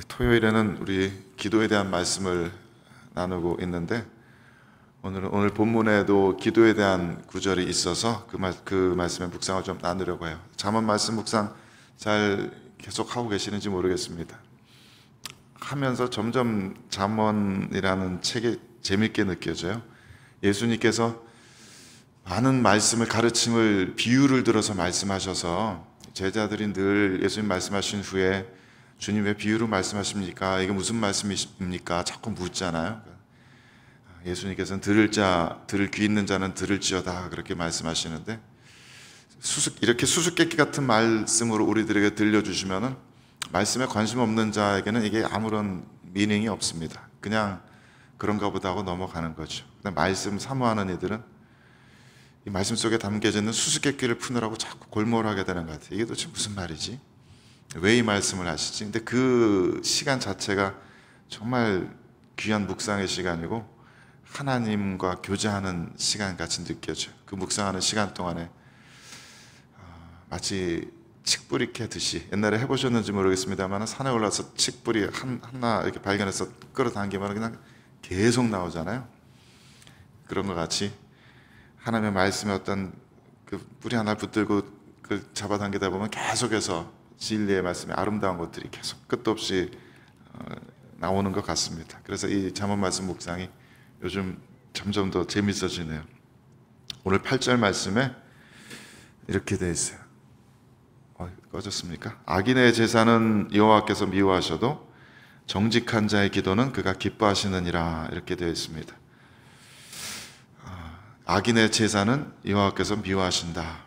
토요일에는 우리 기도에 대한 말씀을 나누고 있는데 오늘 본문에도 기도에 대한 구절이 있어서 그 말씀의 묵상을 좀 나누려고 해요. 잠언 말씀 묵상 잘 계속 하고 계시는지 모르겠습니다. 하면서 점점 잠언이라는 책이 재밌게 느껴져요. 예수님께서 많은 말씀을 가르침을 비유를 들어서 말씀하셔서 제자들이 늘 예수님 말씀하신 후에 주님 왜 비유로 말씀하십니까? 이게 무슨 말씀이십니까? 자꾸 묻잖아요. 예수님께서는 들을 귀 있는 자는 들을지어다 그렇게 말씀하시는데 이렇게 수수께끼 같은 말씀으로 우리들에게 들려주시면은 말씀에 관심 없는 자에게는 이게 아무런 미닝이 없습니다. 그냥 그런가 보다 하고 넘어가는 거죠. 근데 말씀 사모하는 이들은 이 말씀 속에 담겨져 있는 수수께끼를 푸느라고 자꾸 골몰하게 되는 것 같아요. 이게 도대체 무슨 말이지? 왜 이 말씀을 하시지? 근데 그 시간 자체가 정말 귀한 묵상의 시간이고 하나님과 교제하는 시간 같이 느껴져요. 그 묵상하는 시간 동안에 마치 칡뿌리 캐듯이, 옛날에 해보셨는지 모르겠습니다만 산에 올라서 칡뿌리 하나 이렇게 발견해서 끌어당기면 그냥 계속 나오잖아요. 그런 것 같이 하나님의 말씀에 어떤 그 뿌리 하나 붙들고 그 잡아당기다 보면 계속해서 진리의 말씀의 아름다운 것들이 계속 끝도 없이 나오는 것 같습니다. 그래서 이 잠언 말씀 묵상이 요즘 점점 더 재밌어지네요. 오늘 8절 말씀에 이렇게 되어 있어요. 꺼졌습니까? 악인의 제사는 여호와께서 미워하셔도 정직한 자의 기도는 그가 기뻐하시느니라 이렇게 되어 있습니다. 악인의 제사는 여호와께서 미워하신다.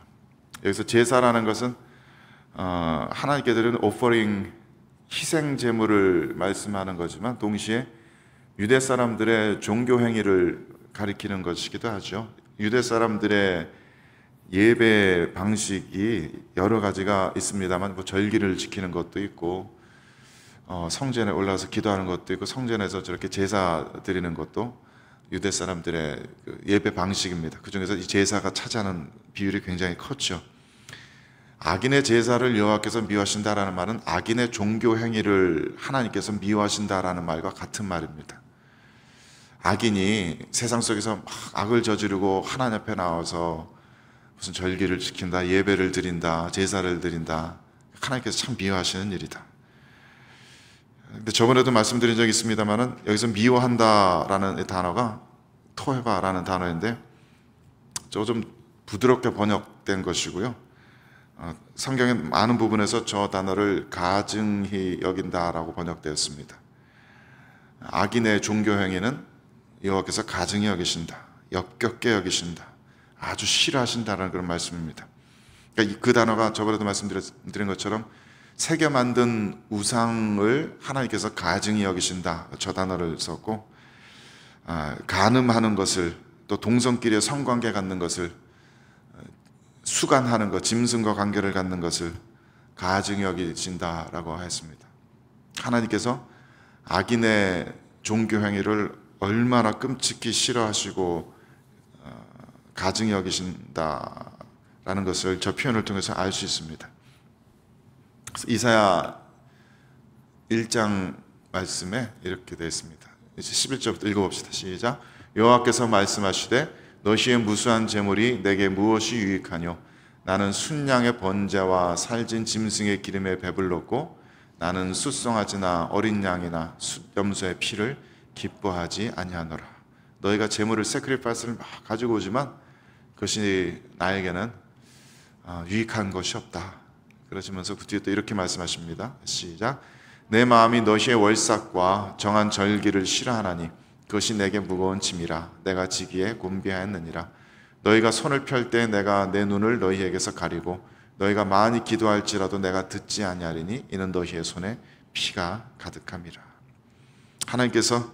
여기서 제사라는 것은 하나님께 드리는 오퍼링, 희생 제물을 말씀하는 거지만 동시에 유대 사람들의 종교 행위를 가리키는 것이기도 하죠. 유대 사람들의 예배 방식이 여러 가지가 있습니다만 절기를 지키는 것도 있고 성전에 올라가서 기도하는 것도 있고 성전에서 저렇게 제사 드리는 것도 유대 사람들의 예배 방식입니다. 그 중에서 이 제사가 차지하는 비율이 굉장히 컸죠. 악인의 제사를 여호와께서 미워하신다라는 말은 악인의 종교 행위를 하나님께서 미워하신다라는 말과 같은 말입니다. 악인이 세상 속에서 막 악을 저지르고 하나님 앞에 나와서 무슨 절기를 지킨다, 예배를 드린다, 제사를 드린다, 하나님께서 참 미워하시는 일이다. 근데 저번에도 말씀드린 적이 있습니다만은 여기서 미워한다라는 단어가 토해바라는 단어인데 좀 부드럽게 번역된 것이고요. 성경의 많은 부분에서 저 단어를 가증히 여긴다라고 번역되었습니다. 악인의 종교 행위는 여호와께서 가증히 여기신다, 역겹게 여기신다, 아주 싫어하신다라는 그런 말씀입니다. 그러니까 그 단어가 저번에도 말씀드린 것처럼 새겨 만든 우상을 하나님께서 가증히 여기신다, 저 단어를 썼고 간음하는 것을, 또 동성끼리의 성관계 갖는 것을, 수간하는 것, 짐승과 관계를 갖는 것을 가증히 여기신다라고 했습니다. 하나님께서 악인의 종교 행위를 얼마나 끔찍히 싫어하시고 가증히 여기신다라는 것을 저 표현을 통해서 알 수 있습니다. 이사야 1장 말씀에 이렇게 되어 있습니다. 이제 11절부터 읽어봅시다. 시작. 여호와께서 말씀하시되 너희의 무수한 재물이 내게 무엇이 유익하뇨? 나는 순양의 번제와 살진 짐승의 기름에 배불렀고 나는 숫송아지나 어린 양이나 숫염소의 피를 기뻐하지 아니하노라. 너희가 재물을 세크리파이스를 막 가지고 오지만 그것이 나에게는 유익한 것이 없다. 그러시면서 그 뒤에 또 이렇게 말씀하십니다. 시작. 내 마음이 너희의 월삭과 정한 절기를 싫어하나니 그것이 내게 무거운 짐이라 내가 지기에 곤비하였느니라. 너희가 손을 펼 때 내가 내 눈을 너희에게서 가리고 너희가 많이 기도할지라도 내가 듣지 아니하리니 이는 너희의 손에 피가 가득함이라. 하나님께서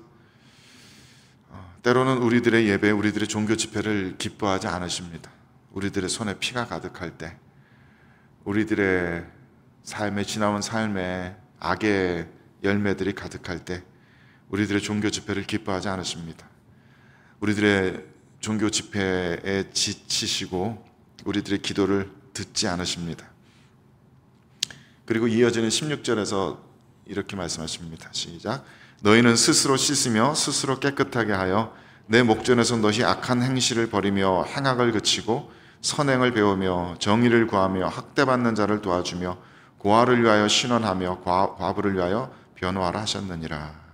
때로는 우리들의 예배, 우리들의 종교 집회를 기뻐하지 않으십니다. 우리들의 손에 피가 가득할 때, 우리들의 삶에, 지나온 삶에 악의 열매들이 가득할 때 우리들의 종교 집회를 기뻐하지 않으십니다. 우리들의 종교 집회에 지치시고 우리들의 기도를 듣지 않으십니다. 그리고 이어지는 16절에서 이렇게 말씀하십니다. 시작. 너희는 스스로 씻으며 스스로 깨끗하게 하여 내 목전에서 너희 악한 행실을 버리며 행악을 그치고 선행을 배우며 정의를 구하며 학대받는 자를 도와주며 고아를 위하여 신원하며 과부를 위하여 변호하라 하셨느니라.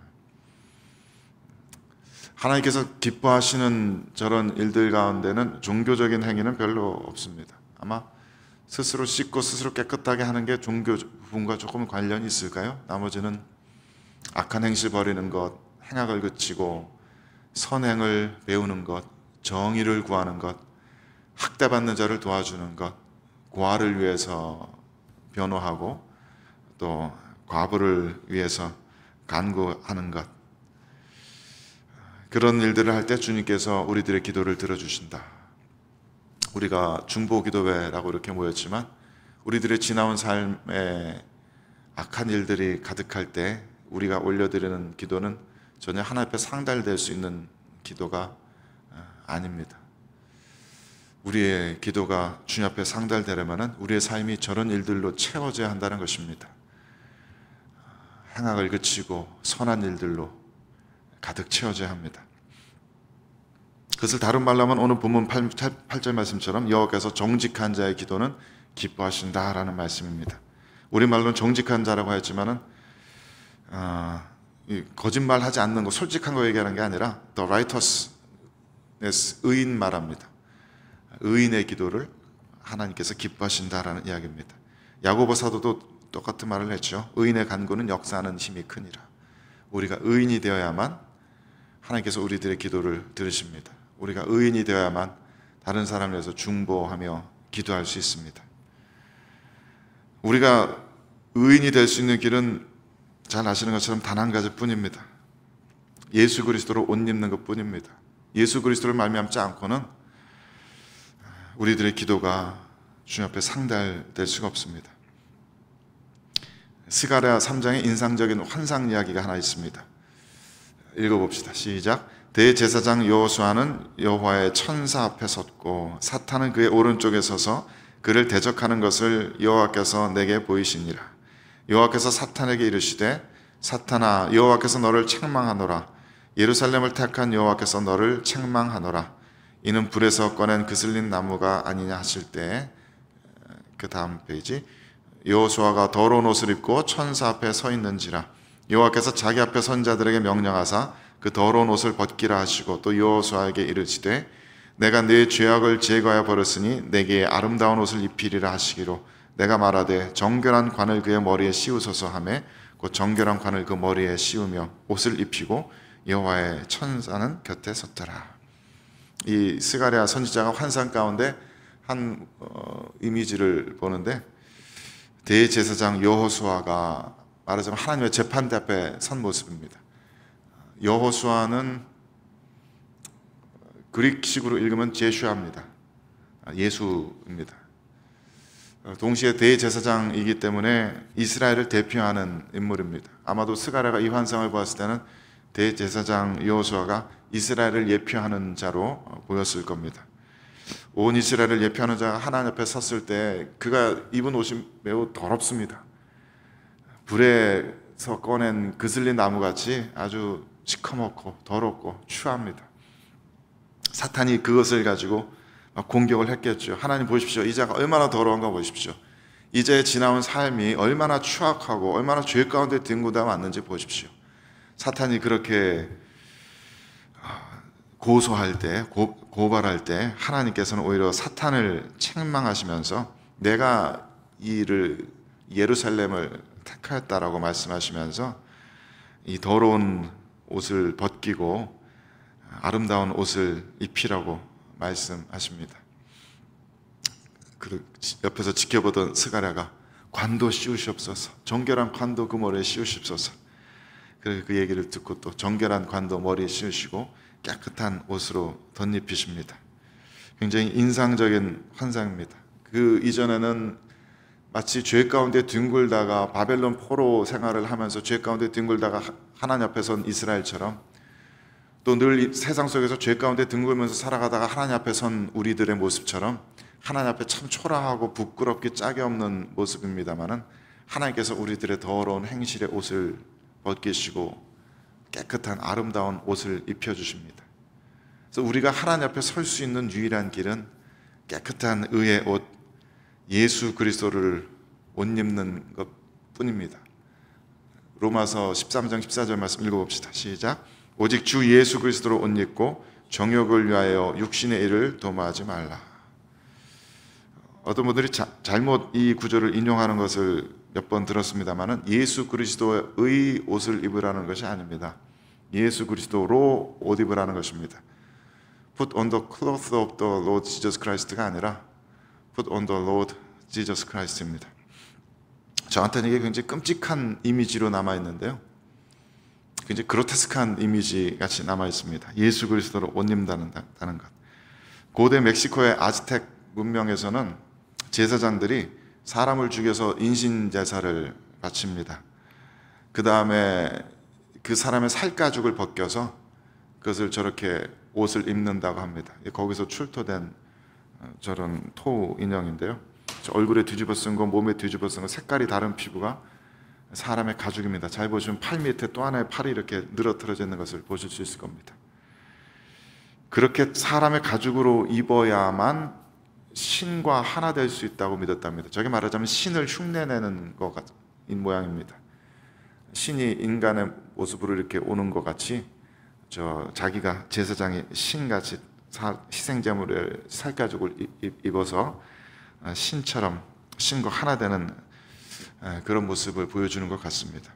하나님께서 기뻐하시는 저런 일들 가운데는 종교적인 행위는 별로 없습니다. 아마 스스로 씻고 스스로 깨끗하게 하는 게 종교 부분과 조금 관련이 있을까요? 나머지는 악한 행실 버리는 것, 행악을 그치고 선행을 배우는 것, 정의를 구하는 것, 학대받는 자를 도와주는 것, 고아를 위해서 변호하고 또 과부를 위해서 간구하는 것, 그런 일들을 할 때 주님께서 우리들의 기도를 들어주신다. 우리가 중보기도회라고 이렇게 모였지만 우리들의 지나온 삶에 악한 일들이 가득할 때 우리가 올려드리는 기도는 전혀 하나님 앞에 상달될 수 있는 기도가 아닙니다. 우리의 기도가 주님 앞에 상달되려면 우리의 삶이 저런 일들로 채워져야 한다는 것입니다. 행악을 그치고 선한 일들로 가득 채워져야 합니다. 그것을 다른 말로 하면 오늘 본문 8절 말씀처럼 여호와께서 정직한 자의 기도는 기뻐하신다라는 말씀입니다. 우리말로는 정직한 자라고 했지만은 거짓말하지 않는 거, 솔직한 거 얘기하는 게 아니라 the righteousness, 의인 말합니다. 의인의 기도를 하나님께서 기뻐하신다라는 이야기입니다. 야고보 사도도 똑같은 말을 했죠. 의인의 간구는 역사하는 힘이 크니라. 우리가 의인이 되어야만 하나님께서 우리들의 기도를 들으십니다. 우리가 의인이 되어야만 다른 사람을 위해서 중보하며 기도할 수 있습니다. 우리가 의인이 될 수 있는 길은 잘 아시는 것처럼 단 한 가지 뿐입니다. 예수 그리스도로 옷 입는 것 뿐입니다. 예수 그리스도를 말미암지 않고는 우리들의 기도가 주님 앞에 상달될 수가 없습니다. 스가랴 3장에 인상적인 환상 이야기가 하나 있습니다. 읽어봅시다. 시작. 대제사장 여호수아는 여호와의 천사 앞에 섰고 사탄은 그의 오른쪽에 서서 그를 대적하는 것을 여호와께서 내게 보이시니라. 여호와께서 사탄에게 이르시되 사탄아 여호와께서 너를 책망하노라. 예루살렘을 택한 여호와께서 너를 책망하노라. 이는 불에서 꺼낸 그슬린 나무가 아니냐 하실 때, 그 다음 페이지, 여호수아가 더러운 옷을 입고 천사 앞에 서 있는지라. 여호와께서 자기 앞에 선 자들에게 명령하사 그 더러운 옷을 벗기라 하시고 또 여호수아에게 이르시되 내가 네 죄악을 제거하여 버렸으니 내게 아름다운 옷을 입히리라 하시기로 내가 말하되 정결한 관을 그의 머리에 씌우소서 하며 곧 정결한 관을 그 머리에 씌우며 옷을 입히고 여호와의 천사는 곁에 섰더라. 이 스가랴 선지자가 환상 가운데 한 이미지를 보는데 대제사장 여호수아가 말하자면 하나님의 재판대 앞에 선 모습입니다. 여호수아는 그릭식으로 읽으면 제슈아입니다. 예수입니다. 동시에 대제사장이기 때문에 이스라엘을 대표하는 인물입니다. 아마도 스가랴가 이 환상을 보았을 때는 대제사장 여호수아가 이스라엘을 예표하는 자로 보였을 겁니다. 온 이스라엘을 예표하는 자가 하나님 앞에 섰을 때 그가 입은 옷이 매우 더럽습니다. 불에서 꺼낸 그슬린 나무같이 아주 시커멓고 더럽고 추합니다. 사탄이 그것을 가지고 공격을 했겠죠. 하나님 보십시오. 이 자가 얼마나 더러운가 보십시오. 이 자의 지나온 삶이 얼마나 추악하고 얼마나 죄 가운데 뒹굴다 왔는지 보십시오. 사탄이 그렇게 고소할 때, 고발할 때 하나님께서는 오히려 사탄을 책망하시면서 내가 이를 예루살렘을 택하였다라고 말씀하시면서 이 더러운 옷을 벗기고 아름다운 옷을 입히라고 말씀하십니다. 그 옆에서 지켜보던 스가랴가 관도 씌우시옵소서, 정결한 관도 그 머리에 씌우시옵소서. 그래서 그 얘기를 듣고 또 정결한 관도 머리에 씌우시고 깨끗한 옷으로 덧입히십니다. 굉장히 인상적인 환상입니다. 그 이전에는 마치 죄 가운데 뒹굴다가 바벨론 포로 생활을 하면서 죄 가운데 뒹굴다가 하나님 앞에 선 이스라엘처럼 또 늘 세상 속에서 죄 가운데 뒹굴면서 살아가다가 하나님 앞에 선 우리들의 모습처럼 하나님 앞에 참 초라하고 부끄럽기 짝이 없는 모습입니다만은 하나님께서 우리들의 더러운 행실의 옷을 벗기시고 깨끗한 아름다운 옷을 입혀주십니다. 그래서 우리가 하나님 앞에 설 수 있는 유일한 길은 깨끗한 의의 옷, 예수 그리스도를 옷 입는 것 뿐입니다. 로마서 13장 14절 말씀 읽어봅시다. 시작. 오직 주 예수 그리스도로 옷 입고 정욕을 위하여 육신의 일을 도모하지 말라. 어떤 분들이 잘못 이 구절을 인용하는 것을 몇 번 들었습니다만은 예수 그리스도의 옷을 입으라는 것이 아닙니다. 예수 그리스도로 옷 입으라는 것입니다. Put on the cloth of the Lord Jesus Christ가 아니라 Put on the Lord Jesus Christ입니다. 저한테는 이게 굉장히 끔찍한 이미지로 남아있는데요, 굉장히 그로테스크한 이미지 같이 남아있습니다. 예수 그리스도로 옷 입는다는 것. 고대 멕시코의 아즈텍 문명에서는 제사장들이 사람을 죽여서 인신제사를 바칩니다. 그 다음에 그 사람의 살가죽을 벗겨서 그것을 저렇게 옷을 입는다고 합니다. 거기서 출토된 저런 토 인형인데요, 얼굴에 뒤집어 쓴 거, 몸에 뒤집어 쓴 거, 색깔이 다른 피부가 사람의 가죽입니다. 잘 보시면 팔 밑에 또 하나의 팔이 이렇게 늘어뜨려져 있는 것을 보실 수 있을 겁니다. 그렇게 사람의 가죽으로 입어야만 신과 하나 될 수 있다고 믿었답니다. 저게 말하자면 신을 흉내내는 것 같은 모양입니다. 신이 인간의 모습으로 이렇게 오는 것 같이 자기가 제사장이 신같이 희생제물의 살가죽을 입어서 신처럼 신과 하나 되는 그런 모습을 보여주는 것 같습니다.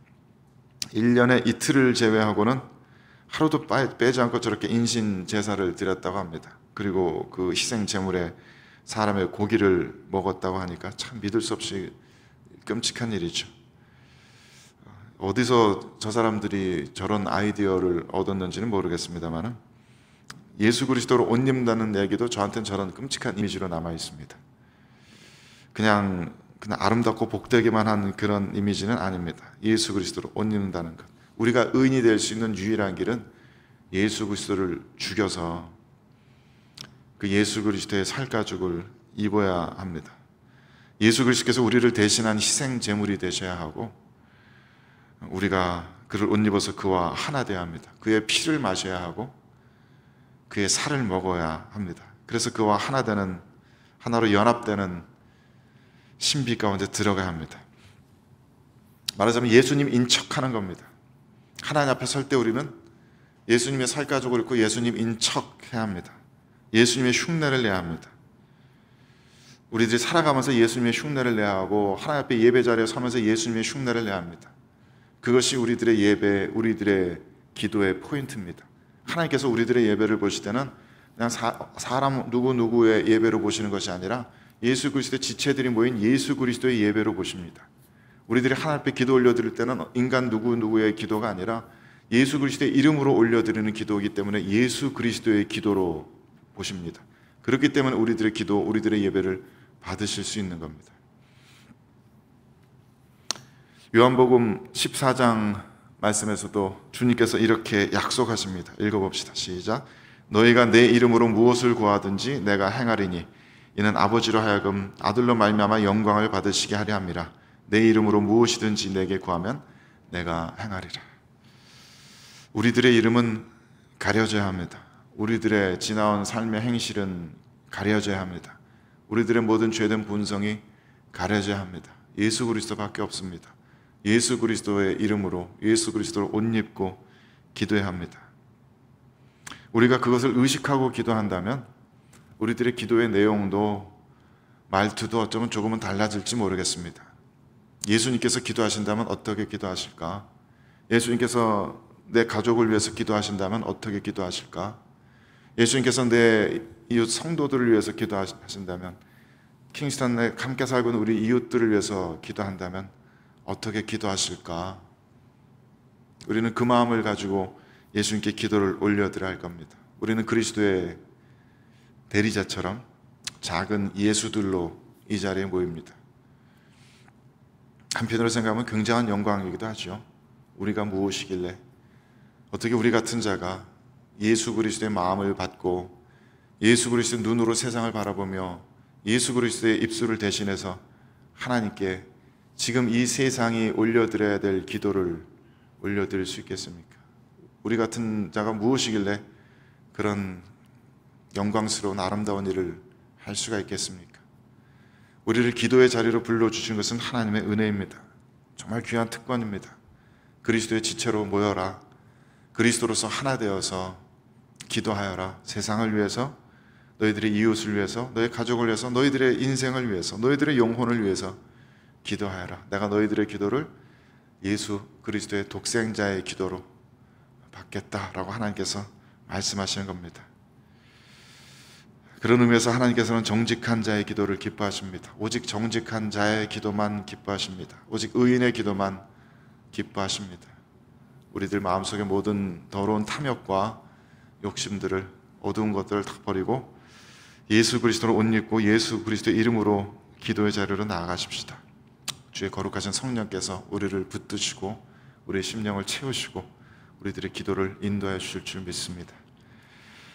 1년에 이틀을 제외하고는 하루도 빼지 않고 저렇게 인신 제사를 드렸다고 합니다. 그리고 그 희생제물에 사람의 고기를 먹었다고 하니까 참 믿을 수 없이 끔찍한 일이죠. 어디서 저 사람들이 저런 아이디어를 얻었는지는 모르겠습니다만 예수 그리스도로 옷 입는다는 얘기도 저한테는 저런 끔찍한 이미지로 남아 있습니다. 그냥 아름답고 복되기만 한 그런 이미지는 아닙니다. 예수 그리스도로 옷 입는다는 것, 우리가 의인이 될 수 있는 유일한 길은 예수 그리스도를 죽여서 그 예수 그리스도의 살가죽을 입어야 합니다. 예수 그리스도께서 우리를 대신한 희생 제물이 되셔야 하고, 우리가 그를 옷 입어서 그와 하나 되어야 합니다. 그의 피를 마셔야 하고 그의 살을 먹어야 합니다. 그래서 그와 하나 되는, 하나로 연합되는 신비 가운데 들어가야 합니다. 말하자면 예수님 인척하는 겁니다. 하나님 앞에 설 때 우리는 예수님의 살가죽을 입고 예수님 인척해야 합니다. 예수님의 흉내를 내야 합니다. 우리들이 살아가면서 예수님의 흉내를 내야 하고 하나님 앞에 예배 자리에 서면서 예수님의 흉내를 내야 합니다. 그것이 우리들의 예배, 우리들의 기도의 포인트입니다. 하나님께서 우리들의 예배를 보실 때는 그냥 사람 누구누구의 예배로 보시는 것이 아니라 예수 그리스도의 지체들이 모인 예수 그리스도의 예배로 보십니다. 우리들이 하나님 앞에 기도 올려드릴 때는 인간 누구누구의 기도가 아니라 예수 그리스도의 이름으로 올려드리는 기도이기 때문에 예수 그리스도의 기도로 보십니다. 그렇기 때문에 우리들의 기도, 우리들의 예배를 받으실 수 있는 겁니다. 요한복음 14장 말씀에서도 주님께서 이렇게 약속하십니다. 읽어봅시다. 시작. 너희가 내 이름으로 무엇을 구하든지 내가 행하리니 이는 아버지로 하여금 아들로 말미암아 영광을 받으시게 하려 함이라. 내 이름으로 무엇이든지 내게 구하면 내가 행하리라. 우리들의 이름은 가려져야 합니다. 우리들의 지나온 삶의 행실은 가려져야 합니다. 우리들의 모든 죄된 본성이 가려져야 합니다. 예수 그리스도밖에 없습니다. 예수 그리스도의 이름으로, 예수 그리스도를 옷 입고 기도해야 합니다. 우리가 그것을 의식하고 기도한다면 우리들의 기도의 내용도 말투도 어쩌면 조금은 달라질지 모르겠습니다. 예수님께서 기도하신다면 어떻게 기도하실까? 예수님께서 내 가족을 위해서 기도하신다면 어떻게 기도하실까? 예수님께서 내 이웃 성도들을 위해서 기도하신다면, 킹스턴에 함께 살고 있는 우리 이웃들을 위해서 기도한다면 어떻게 기도하실까? 우리는 그 마음을 가지고 예수님께 기도를 올려드려야 할 겁니다. 우리는 그리스도의 대리자처럼 작은 예수들로 이 자리에 모입니다. 한편으로 생각하면 굉장한 영광이기도 하죠. 우리가 무엇이길래 어떻게 우리 같은 자가 예수 그리스도의 마음을 받고 예수 그리스도의 눈으로 세상을 바라보며 예수 그리스도의 입술을 대신해서 하나님께 지금 이 세상이 올려드려야 될 기도를 올려드릴 수 있겠습니까? 우리 같은 자가 무엇이길래 그런 영광스러운 아름다운 일을 할 수가 있겠습니까? 우리를 기도의 자리로 불러주신 것은 하나님의 은혜입니다. 정말 귀한 특권입니다. 그리스도의 지체로 모여라. 그리스도로서 하나 되어서 기도하여라. 세상을 위해서, 너희들의 이웃을 위해서, 너희 가족을 위해서, 너희들의 인생을 위해서, 너희들의 영혼을 위해서 기도하여라. 내가 너희들의 기도를 예수 그리스도의 독생자의 기도로 받겠다라고 하나님께서 말씀하시는 겁니다. 그런 의미에서 하나님께서는 정직한 자의 기도를 기뻐하십니다. 오직 정직한 자의 기도만 기뻐하십니다. 오직 의인의 기도만 기뻐하십니다. 우리들 마음속의 모든 더러운 탐욕과 욕심들을, 어두운 것들을 다 버리고 예수 그리스도로 옷 입고 예수 그리스도의 이름으로 기도의 자리로 나아가십시다. 주의 거룩하신 성령께서 우리를 붙드시고 우리의 심령을 채우시고 우리들의 기도를 인도하여 주실 줄 믿습니다.